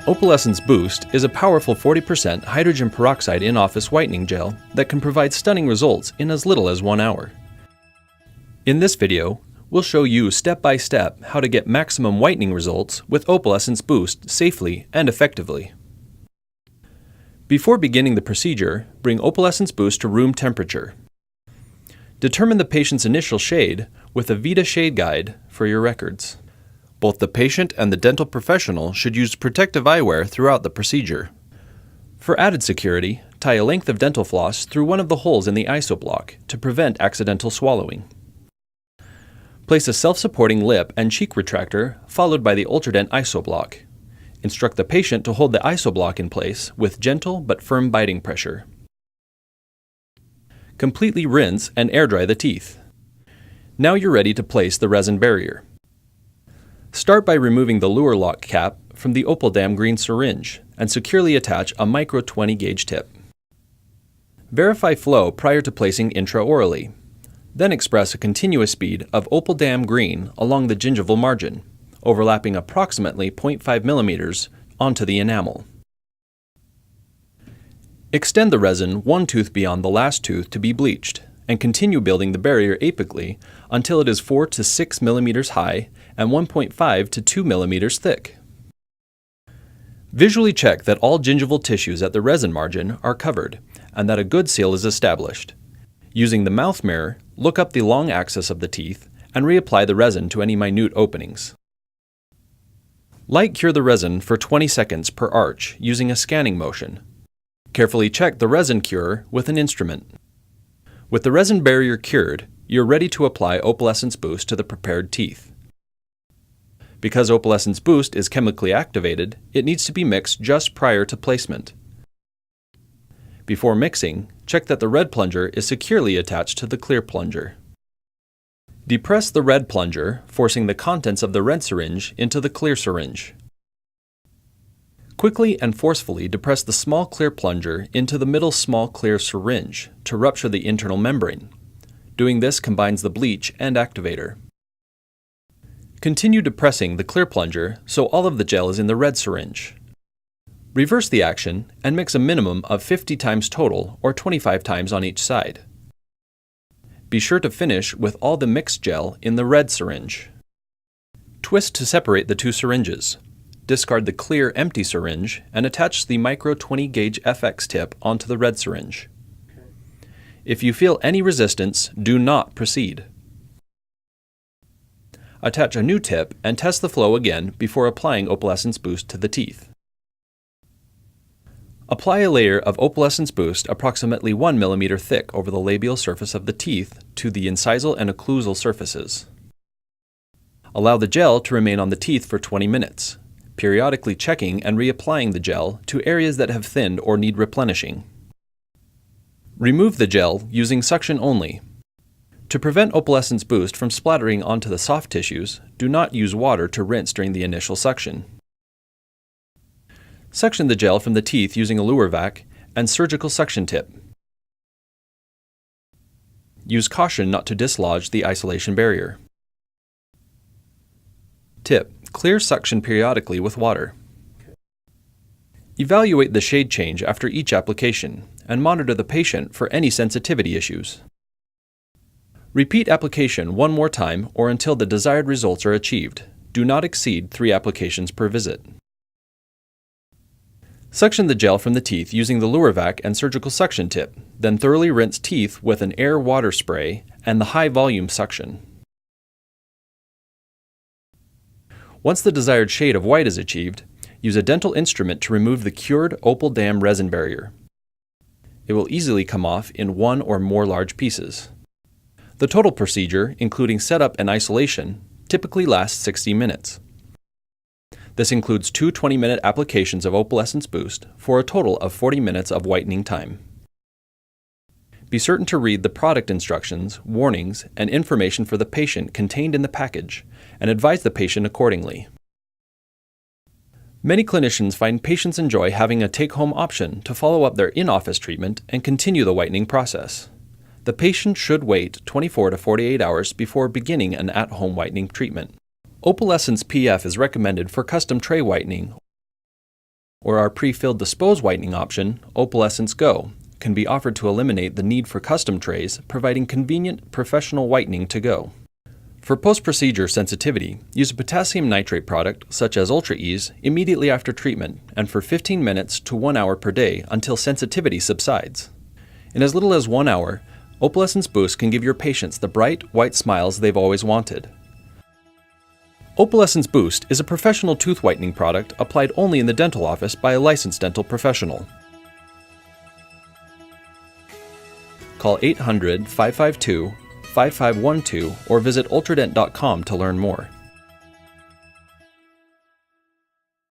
Opalescence Boost is a powerful 40% hydrogen peroxide in-office whitening gel that can provide stunning results in as little as 1 hour. In this video, we'll show you step-by-step how to get maximum whitening results with Opalescence Boost safely and effectively. Before beginning the procedure, bring Opalescence Boost to room temperature. Determine the patient's initial shade with a Vita shade guide for your records. Both the patient and the dental professional should use protective eyewear throughout the procedure. For added security, tie a length of dental floss through one of the holes in the ISO block to prevent accidental swallowing. Place a self-supporting lip and cheek retractor followed by the Ultradent ISO block. Instruct the patient to hold the ISO block in place with gentle but firm biting pressure. Completely rinse and air dry the teeth. Now you're ready to place the resin barrier. Start by removing the Luer lock cap from the Opaldam green syringe and securely attach a micro 20 gauge tip. Verify flow prior to placing intraorally. Then express a continuous speed of Opaldam green along the gingival margin, overlapping approximately 0.5 millimeters onto the enamel. Extend the resin one tooth beyond the last tooth to be bleached, and continue building the barrier apically until it is 4 to 6 millimeters high and 1.5 to 2 millimeters thick. Visually check that all gingival tissues at the resin margin are covered and that a good seal is established. Using the mouth mirror, look up the long axis of the teeth and reapply the resin to any minute openings. Light cure the resin for 20 seconds per arch using a scanning motion. Carefully check the resin cure with an instrument. With the resin barrier cured, you're ready to apply Opalescence Boost to the prepared teeth. Because Opalescence Boost is chemically activated, it needs to be mixed just prior to placement. Before mixing, check that the red plunger is securely attached to the clear plunger. Depress the red plunger, forcing the contents of the red syringe into the clear syringe. Quickly and forcefully depress the small clear plunger into the middle small clear syringe to rupture the internal membrane. Doing this combines the bleach and activator. Continue depressing the clear plunger so all of the gel is in the red syringe. Reverse the action and mix a minimum of 50 times total or 25 times on each side. Be sure to finish with all the mixed gel in the red syringe. Twist to separate the two syringes. Discard the clear empty syringe and attach the micro 20 gauge FX tip onto the red syringe. If you feel any resistance, do not proceed. Attach a new tip and test the flow again before applying Opalescence Boost to the teeth. Apply a layer of Opalescence Boost approximately 1 millimeter thick over the labial surface of the teeth to the incisal and occlusal surfaces. Allow the gel to remain on the teeth for 20 minutes, periodically checking and reapplying the gel to areas that have thinned or need replenishing. Remove the gel using suction only. To prevent Opalescence Boost from splattering onto the soft tissues, do not use water to rinse during the initial suction. Suction the gel from the teeth using a Luer vac and surgical suction tip. Use caution not to dislodge the isolation barrier. Tip: clear suction periodically with water. Evaluate the shade change after each application and monitor the patient for any sensitivity issues. Repeat application one more time or until the desired results are achieved. Do not exceed 3 applications per visit. Suction the gel from the teeth using the Luer vac and surgical suction tip, then thoroughly rinse teeth with an air-water spray and the high-volume suction. Once the desired shade of white is achieved, use a dental instrument to remove the cured Opaldam resin barrier. It will easily come off in 1 or more large pieces. The total procedure, including setup and isolation, typically lasts 60 minutes. This includes 2 20-minute applications of Opalescence Boost for a total of 40 minutes of whitening time. Be certain to read the product instructions, warnings, and information for the patient contained in the package, and advise the patient accordingly. Many clinicians find patients enjoy having a take-home option to follow up their in-office treatment and continue the whitening process. The patient should wait 24 to 48 hours before beginning an at-home whitening treatment. Opalescence PF is recommended for custom tray whitening or our pre-filled dispose whitening option, Opalescence Go, can be offered to eliminate the need for custom trays, providing convenient, professional whitening to go. For post-procedure sensitivity, use a potassium nitrate product, such as Ultra Ease, immediately after treatment and for 15 minutes to 1 hour per day until sensitivity subsides. In as little as 1 hour, Opalescence Boost can give your patients the bright, white smiles they've always wanted. Opalescence Boost is a professional tooth whitening product applied only in the dental office by a licensed dental professional. Call 800-552-5512 or visit ultradent.com to learn more.